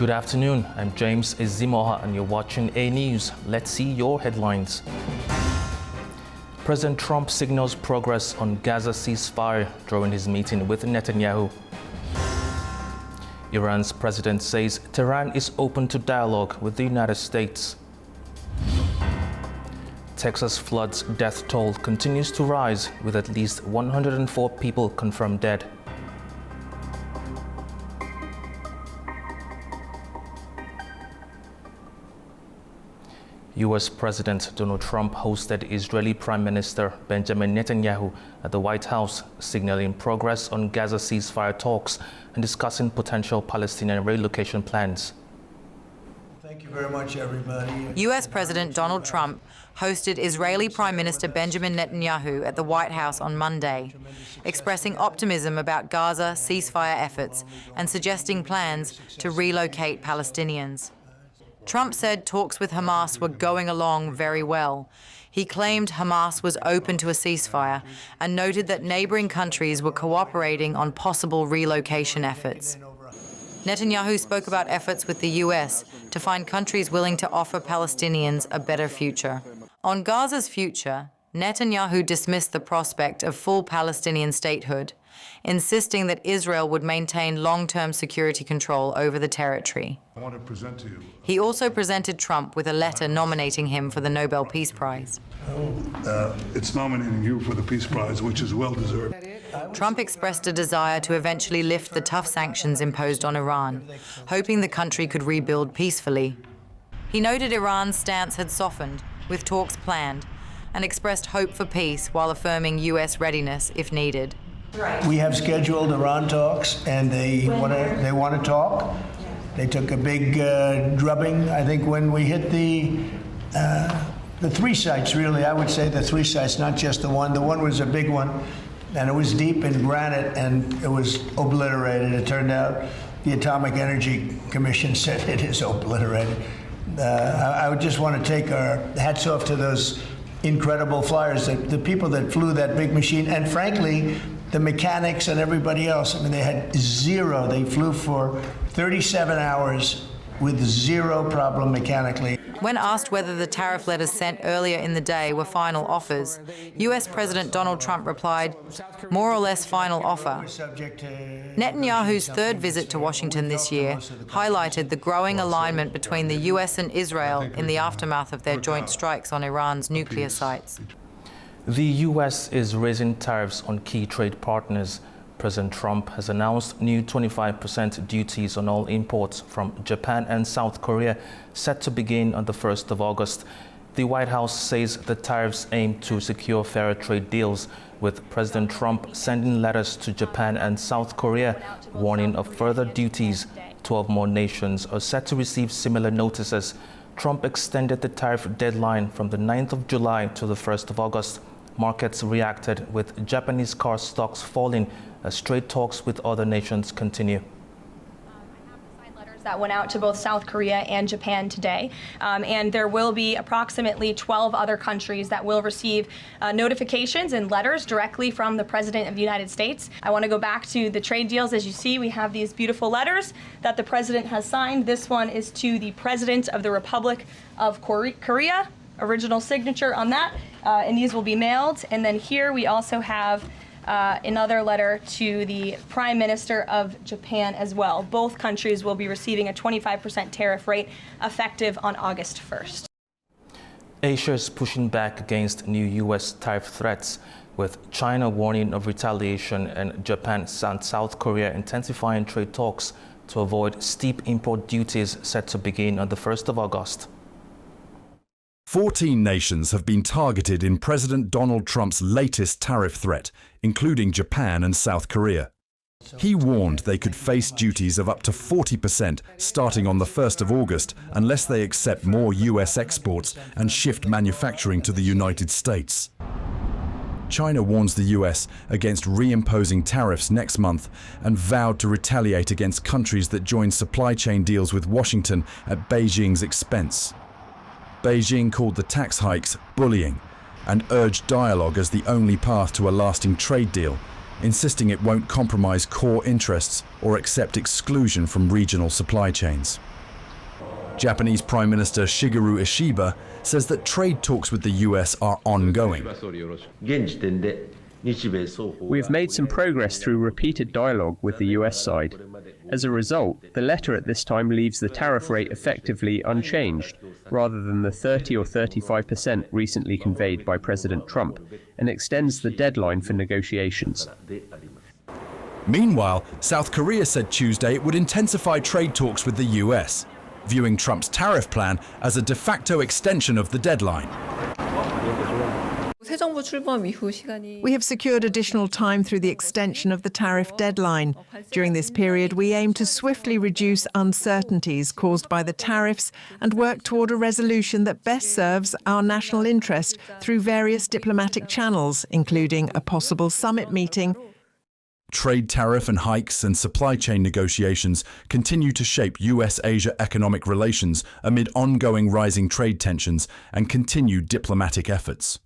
Good afternoon, I'm James Izimoha and you're watching Anewz. Let's see your headlines. President Trump signals progress on Gaza ceasefire during his meeting with Netanyahu. Iran's president says Tehran is open to dialogue with the United States. Texas floods death toll continues to rise with at least 104 people confirmed dead. U.S. President Donald Trump hosted Israeli Prime Minister Benjamin Netanyahu at the White House, signaling progress on Gaza ceasefire talks and discussing potential Palestinian relocation plans. Thank you very much, everybody. U.S. President Donald Trump hosted Israeli Prime Minister Benjamin Netanyahu at the White House on Monday, expressing optimism about Gaza ceasefire efforts and suggesting plans to relocate Palestinians. Trump said talks with Hamas were going along very well. He claimed Hamas was open to a ceasefire and noted that neighboring countries were cooperating on possible relocation efforts. Netanyahu spoke about efforts with the U.S. to find countries willing to offer Palestinians a better future. On Gaza's future, Netanyahu dismissed the prospect of full Palestinian statehood, insisting that Israel would maintain long-term security control over the territory. I want to present to you. He also presented Trump with a letter nominating him for the Nobel Peace Prize. It's nominating you for the Peace Prize, which is well-deserved. Trump expressed a desire to eventually lift the tough sanctions imposed on Iran, hoping the country could rebuild peacefully. He noted Iran's stance had softened, with talks planned, and expressed hope for peace while affirming U.S. readiness if needed. We have scheduled Iran talks, and they want to talk. They took a big drubbing, I think, when we hit the three sites, really. I would say the three sites, not just the one. The one was a big one, and it was deep in granite, and it was obliterated. It turned out the Atomic Energy Commission said it is obliterated. I would just want to take our hats off to those incredible flyers, the people that flew that big machine, and frankly, the mechanics and everybody else. I mean, they had zero. They flew for 37 hours with zero problem mechanically. When asked whether the tariff letters sent earlier in the day were final offers, U.S. President Donald Trump replied, "More or less final offer." Netanyahu's third visit to Washington this year highlighted the growing alignment between the U.S. and Israel in the aftermath of their joint strikes on Iran's nuclear sites. The U.S. is raising tariffs on key trade partners. President Trump has announced new 25% duties on all imports from Japan and South Korea, set to begin on the 1st of August. The White House says the tariffs aim to secure fairer trade deals, with President Trump sending letters to Japan and South Korea warning of further duties. 12 more nations are set to receive similar notices. Trump extended the tariff deadline from the 9th of July to the 1st of August. Markets reacted, with Japanese car stocks falling as trade talks with other nations continue. I have the signed letters that went out to both South Korea and Japan today, and there will be approximately 12 other countries that will receive notifications and letters directly from the President of the United States. I want to go back to the trade deals. As you see, we have these beautiful letters that the President has signed. This one is to the President of the Republic of Korea, original signature on that, and these will be mailed. And then here we also have another letter to the Prime Minister of Japan as well. Both countries will be receiving a 25% tariff rate effective on August 1st. Asia is pushing back against new U.S. tariff threats, with China warning of retaliation and Japan and South Korea intensifying trade talks to avoid steep import duties set to begin on the 1st of August. 14 nations have been targeted in President Donald Trump's latest tariff threat, including Japan and South Korea. He warned they could face duties of up to 40% starting on the 1st of August unless they accept more US exports and shift manufacturing to the United States. China warns the US against reimposing tariffs next month and vowed to retaliate against countries that join supply chain deals with Washington at Beijing's expense. Beijing called the tax hikes bullying and urged dialogue as the only path to a lasting trade deal, insisting it won't compromise core interests or accept exclusion from regional supply chains. Japanese Prime Minister Shigeru Ishiba says that trade talks with the US are ongoing. We have made some progress through repeated dialogue with the US side. As a result, the letter at this time leaves the tariff rate effectively unchanged, rather than the 30 or 35% recently conveyed by President Trump, and extends the deadline for negotiations. Meanwhile, South Korea said Tuesday it would intensify trade talks with the US, viewing Trump's tariff plan as a de facto extension of the deadline. We have secured additional time through the extension of the tariff deadline. During this period, we aim to swiftly reduce uncertainties caused by the tariffs and work toward a resolution that best serves our national interest through various diplomatic channels, including a possible summit meeting. Trade tariff and hikes and supply chain negotiations continue to shape US-Asia economic relations amid ongoing rising trade tensions and continued diplomatic efforts.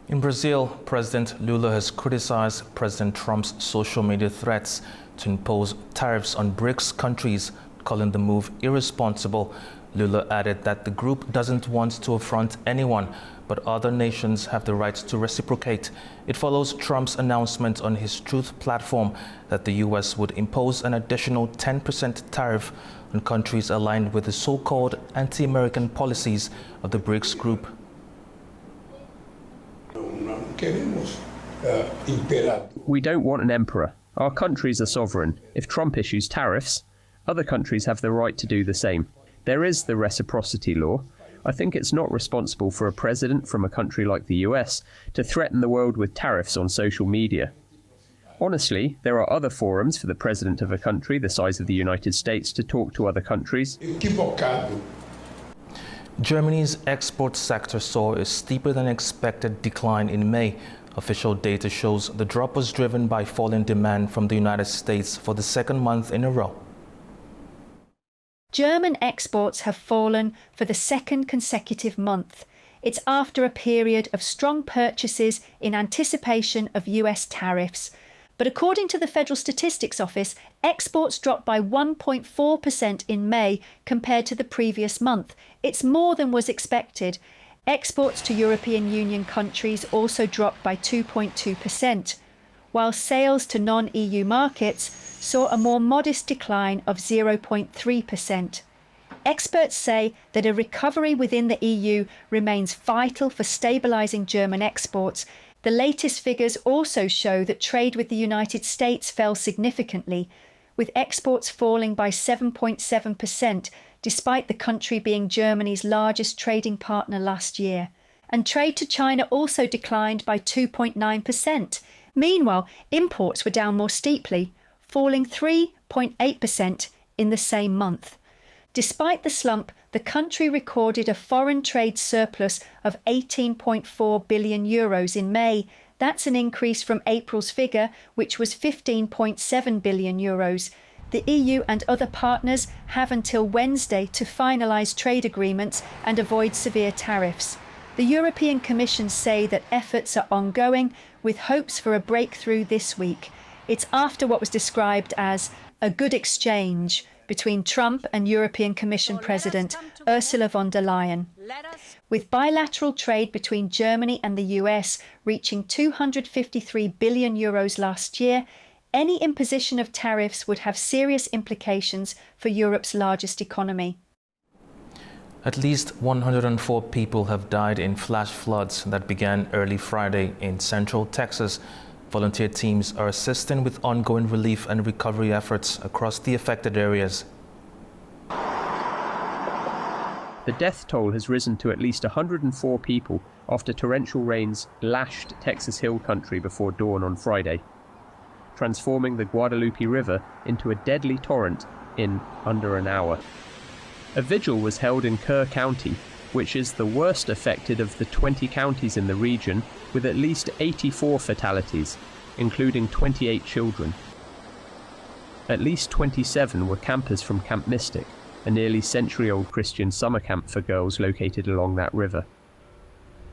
In Brazil, President Lula has criticized President Trump's social media threats to impose tariffs on BRICS countries, calling the move irresponsible. Lula added that the group doesn't want to affront anyone, but other nations have the right to reciprocate. It follows Trump's announcement on his Truth platform that the US would impose an additional 10% tariff on countries aligned with the so-called anti-American policies of the BRICS group. We don't want an emperor. Our countries are sovereign. If Trump issues tariffs, other countries have the right to do the same. There is the reciprocity law. I think it's not responsible for a president from a country like the US to threaten the world with tariffs on social media. Honestly, there are other forums for the president of a country the size of the United States to talk to other countries. Germany's export sector saw a steeper than expected decline in May. Official data shows the drop was driven by falling demand from the United States for the second month in a row. German exports have fallen for the second consecutive month. It's after a period of strong purchases in anticipation of US tariffs. But according to the Federal Statistics Office, exports dropped by 1.4% in May compared to the previous month. It's more than was expected. Exports to European Union countries also dropped by 2.2%, while sales to non-EU markets saw a more modest decline of 0.3%. Experts say that a recovery within the EU remains vital for stabilising German exports. The latest figures also show that trade with the United States fell significantly, with exports falling by 7.7%, despite the country being Germany's largest trading partner last year. And trade to China also declined by 2.9%. Meanwhile, imports were down more steeply, falling 3.8% in the same month. Despite the slump, the country recorded a foreign trade surplus of 18.4 billion euros in May. That's an increase from April's figure, which was 15.7 billion euros. The EU and other partners have until Wednesday to finalise trade agreements and avoid severe tariffs. The European Commission say that efforts are ongoing, with hopes for a breakthrough this week. It's after what was described as a good exchange between Trump and European Commission President Ursula von der Leyen. With bilateral trade between Germany and the US reaching 253 billion euros last year, any imposition of tariffs would have serious implications for Europe's largest economy. At least 104 people have died in flash floods that began early Friday in central Texas. Volunteer teams are assisting with ongoing relief and recovery efforts across the affected areas. The death toll has risen to at least 104 people after torrential rains lashed Texas Hill Country before dawn on Friday, transforming the Guadalupe River into a deadly torrent in under an hour. A vigil was held in Kerr County, which is the worst affected of the 20 counties in the region, with at least 84 fatalities, including 28 children. At least 27 were campers from Camp Mystic, a nearly century-old Christian summer camp for girls located along that river.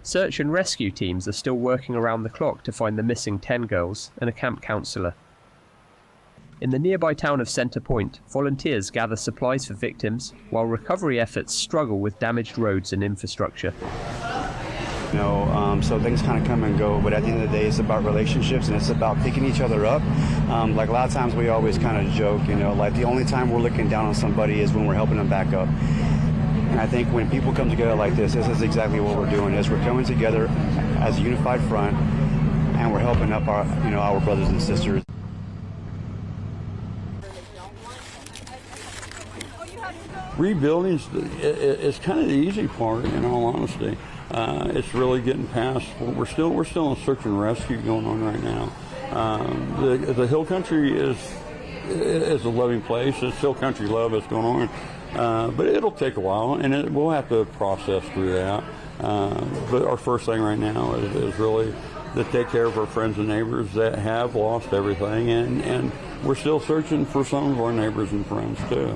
Search and rescue teams are still working around the clock to find the missing 10 girls and a camp counsellor. In the nearby town of Center Point, volunteers gather supplies for victims, while recovery efforts struggle with damaged roads and infrastructure. So things kind of come and go, but at the end of the day, it's about relationships and it's about picking each other up. Like a lot of times we always kind of joke, like the only time we're looking down on somebody is when we're helping them back up. And I think when people come together like this is exactly what we're doing, is we're coming together as a unified front and we're helping up our brothers and sisters. Rebuilding is kind of the easy part, in all honesty. It's really getting past. We're still in search and rescue going on right now. The hill country is a loving place. It's hill country love that's going on, but it'll take a while, and we'll have to process through that. But our first thing right now is really to take care of our friends and neighbors that have lost everything, and we're still searching for some of our neighbors and friends too.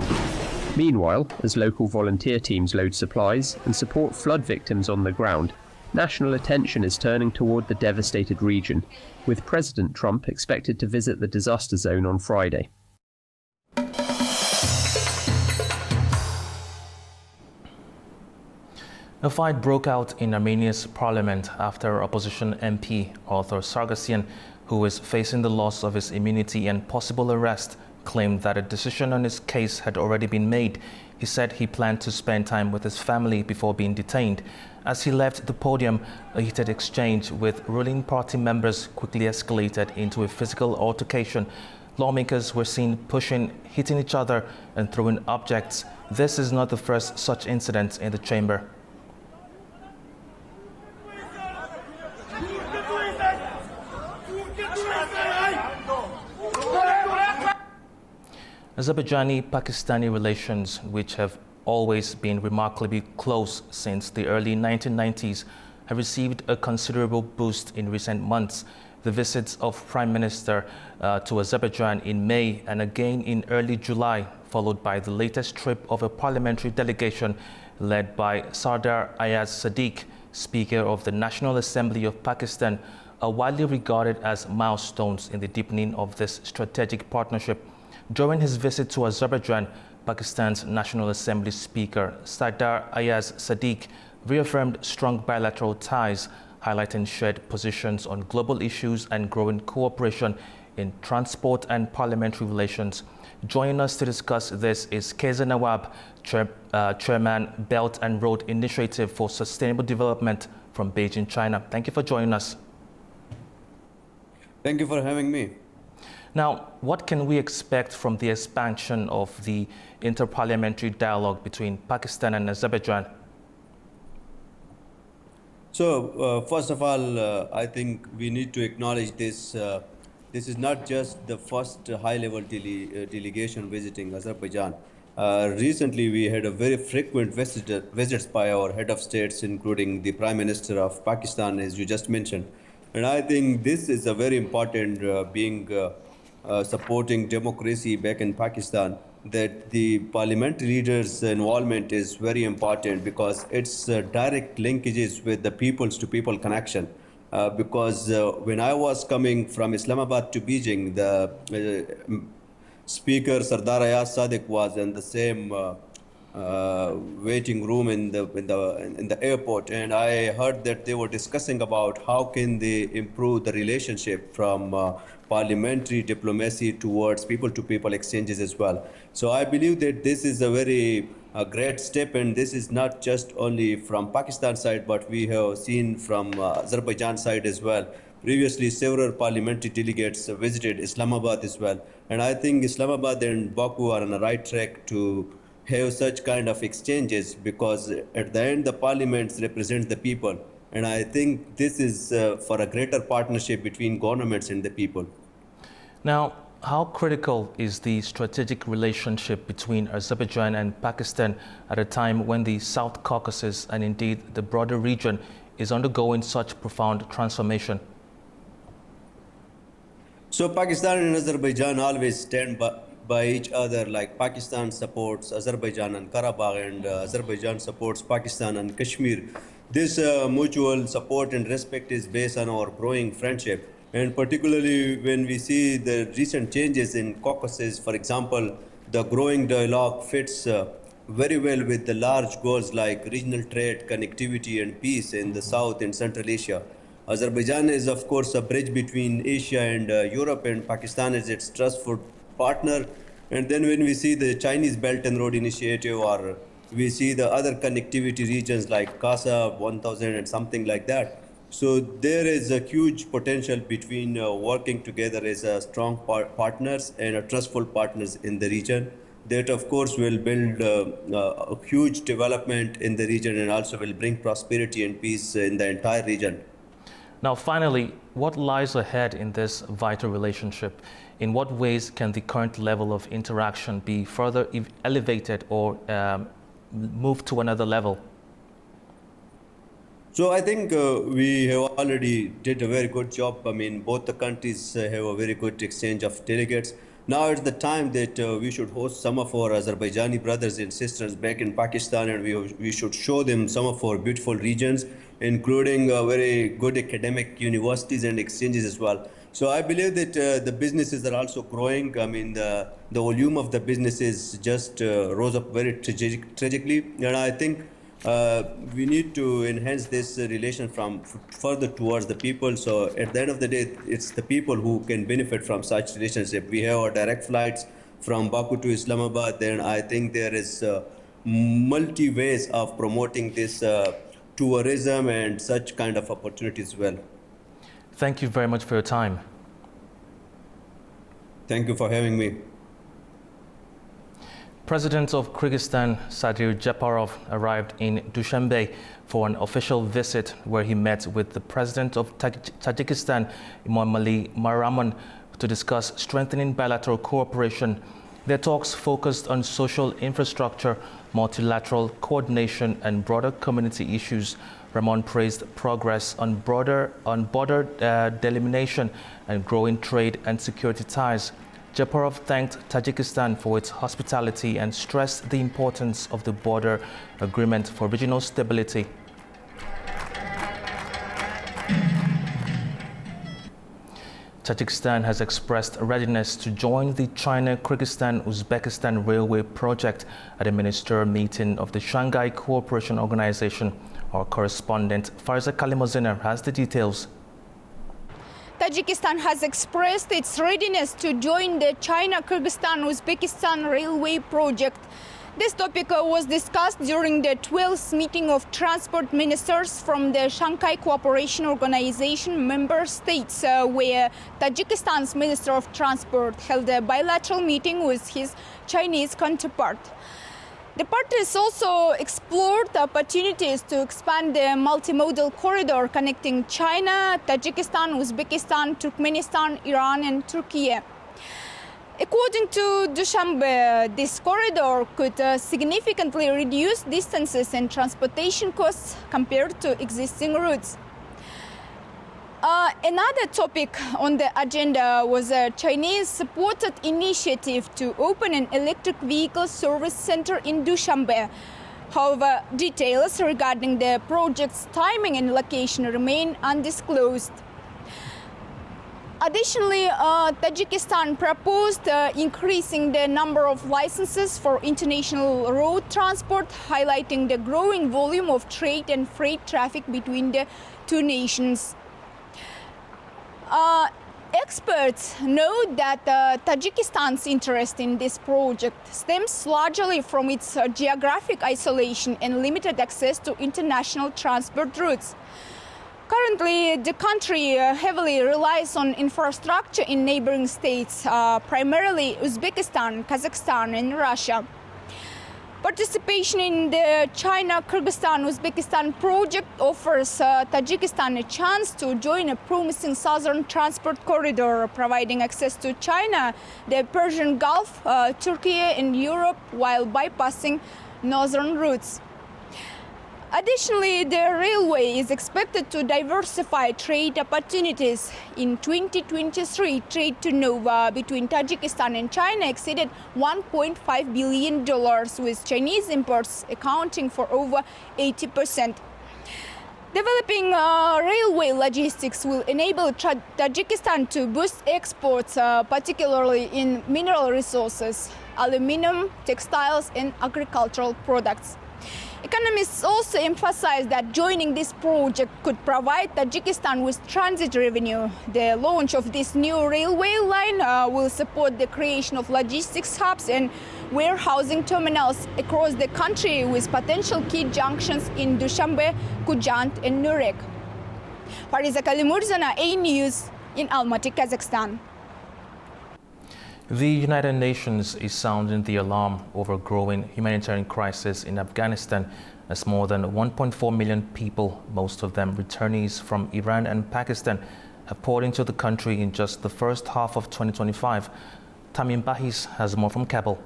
Meanwhile, as local volunteer teams load supplies and support flood victims on the ground, national attention is turning toward the devastated region, with President Trump expected to visit the disaster zone on Friday. A fight broke out in Armenia's parliament after opposition MP Arthur Sargsyan, who is facing the loss of his immunity and possible arrest, claimed that a decision on his case had already been made. He said he planned to spend time with his family before being detained. As he left the podium, a heated exchange with ruling party members quickly escalated into a physical altercation. Lawmakers were seen pushing, hitting each other and throwing objects. This is not the first such incident in the chamber. Azerbaijani-Pakistani relations, which have always been remarkably close since the early 1990s, have received a considerable boost in recent months. The visits of Prime Minister to Azerbaijan in May and again in early July, followed by the latest trip of a parliamentary delegation led by Sardar Ayaz Sadiq, Speaker of the National Assembly of Pakistan, are widely regarded as milestones in the deepening of this strategic partnership. During his visit to Azerbaijan, Pakistan's National Assembly Speaker Sardar Ayaz Sadiq reaffirmed strong bilateral ties, highlighting shared positions on global issues and growing cooperation in transport and parliamentary relations. Joining us to discuss this is Keza Nawab, Chairman, Belt and Road Initiative for Sustainable Development from Beijing, China. Thank you for joining us. Thank you for having me. Now, what can we expect from the expansion of the interparliamentary dialogue between Pakistan and Azerbaijan? So, first of all, I think we need to acknowledge this. This is not just the first high-level delegation visiting Azerbaijan. Recently, we had a very frequent visits by our head of states, including the Prime Minister of Pakistan, as you just mentioned. And I think this is a very important supporting democracy back in Pakistan, that the parliamentary leaders' involvement is very important because it's direct linkages with the peoples-to-people connection. Because when I was coming from Islamabad to Beijing, the Speaker Sardar Ayaz Sadiq was in the same waiting room in the airport, and I heard that they were discussing about how can they improve the relationship from parliamentary diplomacy towards people-to-people exchanges as well. So I believe that this is a very great step, and this is not just only from Pakistan side, but we have seen from Azerbaijan side as well. Previously, several parliamentary delegates visited Islamabad as well, and I think Islamabad and Baku are on the right track to have such kind of exchanges, because at the end the parliaments represent the people, and I think this is for a greater partnership between governments and the people. Now, how critical is the strategic relationship between Azerbaijan and Pakistan at a time when the South Caucasus and indeed the broader region is undergoing such profound transformation? So Pakistan and Azerbaijan always stand by each other, like Pakistan supports Azerbaijan and Karabakh, and Azerbaijan supports Pakistan and Kashmir. This mutual support and respect is based on our growing friendship. And particularly when we see the recent changes in Caucasus, for example, the growing dialogue fits very well with the large goals like regional trade, connectivity, and peace in the South and Central Asia. Azerbaijan is, of course, a bridge between Asia and Europe, and Pakistan is its trustful partner. And then when we see the Chinese Belt and Road Initiative, or we see the other connectivity regions like Gaza, 1000 and something like that. So there is a huge potential between working together as strong partners and trustful partners in the region. That, of course, will build a huge development in the region and also will bring prosperity and peace in the entire region. Now, finally, what lies ahead in this vital relationship? In what ways can the current level of interaction be further elevated or moved to another level? So I think we have already did a very good job. I mean, both the countries have a very good exchange of delegates. Now it's the time that we should host some of our Azerbaijani brothers and sisters back in Pakistan, and we should show them some of our beautiful regions, including very good academic universities and exchanges as well. So I believe that the businesses are also growing. I mean, the volume of the businesses just rose up very tragically, and I think we need to enhance this relation from further towards the people. So at the end of the day, it's the people who can benefit from such relationship. We have our direct flights from Baku to Islamabad, and I think there is multi ways of promoting this tourism and such kind of opportunities as well. Thank you very much for your time. Thank you for having me. President of Kyrgyzstan, Sadir Japarov, arrived in Dushanbe for an official visit where he met with the President of Tajikistan, Emomali Rahmon, to discuss strengthening bilateral cooperation. Their talks focused on social infrastructure, multilateral coordination, and broader community issues. Rahmon praised progress on border delimitation and growing trade and security ties. Japarov thanked Tajikistan for its hospitality and stressed the importance of the border agreement for regional stability. Tajikistan has expressed readiness to join the China Kyrgyzstan-Uzbekistan railway project at a ministerial meeting of the Shanghai Cooperation Organization. Our correspondent Farza Kalimozina has the details. Tajikistan has expressed its readiness to join the China Kyrgyzstan-Uzbekistan railway project. This topic was discussed during the 12th meeting of transport ministers from the Shanghai Cooperation Organization member states, where Tajikistan's Minister of Transport held a bilateral meeting with his Chinese counterpart. The parties also explored the opportunities to expand the multimodal corridor connecting China, Tajikistan, Uzbekistan, Turkmenistan, Iran, and Turkey. According to Dushanbe, this corridor could significantly reduce distances and transportation costs compared to existing routes. Another topic on the agenda was a Chinese-supported initiative to open an electric vehicle service center in Dushanbe. However, details regarding the project's timing and location remain undisclosed. Additionally, Tajikistan proposed increasing the number of licenses for international road transport, highlighting the growing volume of trade and freight traffic between the two nations. Experts note that Tajikistan's interest in this project stems largely from its geographic isolation and limited access to international transport routes. Currently, the country heavily relies on infrastructure in neighboring states, primarily Uzbekistan, Kazakhstan, and Russia. Participation in the China Kyrgyzstan-Uzbekistan project offers Tajikistan a chance to join a promising southern transport corridor, providing access to China, the Persian Gulf, Turkey, and Europe while bypassing northern routes. Additionally, the railway is expected to diversify trade opportunities. In 2023, trade turnover between Tajikistan and China exceeded $1.5 billion, with Chinese imports accounting for over 80%. Developing railway logistics will enable Tajikistan to boost exports, particularly in mineral resources, aluminum, textiles, and agricultural products. Economists also emphasize that joining this project could provide Tajikistan with transit revenue. The launch of this new railway line will support the creation of logistics hubs and warehousing terminals across the country with potential key junctions in Dushanbe, Kujant, and Nurek. Fariza Kalimurzana, Anewz, in Almaty, Kazakhstan. The United Nations is sounding the alarm over growing humanitarian crisis in Afghanistan as more than 1.4 million people, most of them returnees from Iran and Pakistan, have poured into the country in just the first half of 2025. Tamim Bahis has more from Kabul.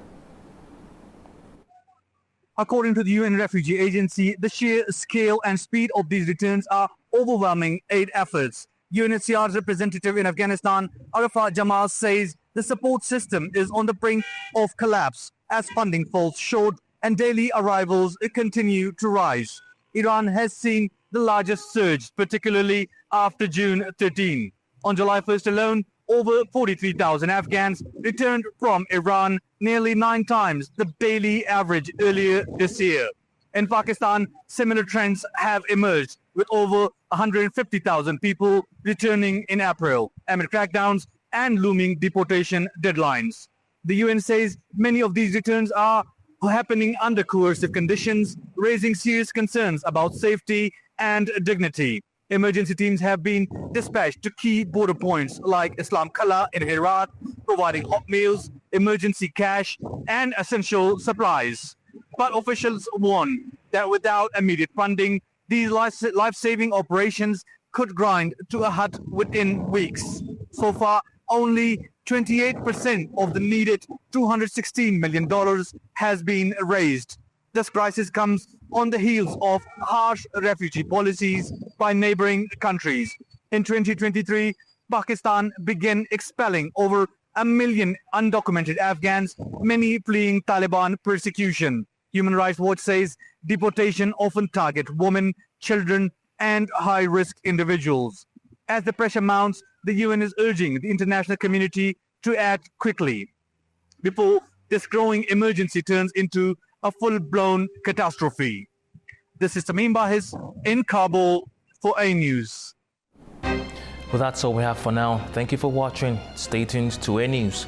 According to the UN Refugee Agency, the sheer scale and speed of these returns are overwhelming aid efforts. UNHCR's representative in Afghanistan, Arafat Jamal, says the support system is on the brink of collapse as funding falls short and daily arrivals continue to rise. Iran has seen the largest surge, particularly after June 13. On July 1st alone, over 43,000 Afghans returned from Iran, nearly 9 times the daily average earlier this year. In Pakistan, similar trends have emerged, with over 150,000 people returning in April, amid crackdowns and looming deportation deadlines. The UN says many of these returns are happening under coercive conditions, raising serious concerns about safety and dignity. Emergency teams have been dispatched to key border points like Islam Kala in Herat, providing hot meals, emergency cash, and essential supplies. But officials warn that without immediate funding, these life-saving operations could grind to a halt within weeks. So far, only 28% of the needed $216 million has been raised. This crisis comes on the heels of harsh refugee policies by neighboring countries. In 2023, Pakistan began expelling over 1 million undocumented Afghans, many fleeing Taliban persecution. Human Rights Watch says deportation often target women, children, and high-risk individuals. As the pressure mounts, the UN is urging the international community to act quickly before this growing emergency turns into a full-blown catastrophe. This is Tamim Bahis in Kabul for Anewz. Well, that's all we have for now. Thank you for watching. Stay tuned to Anewz.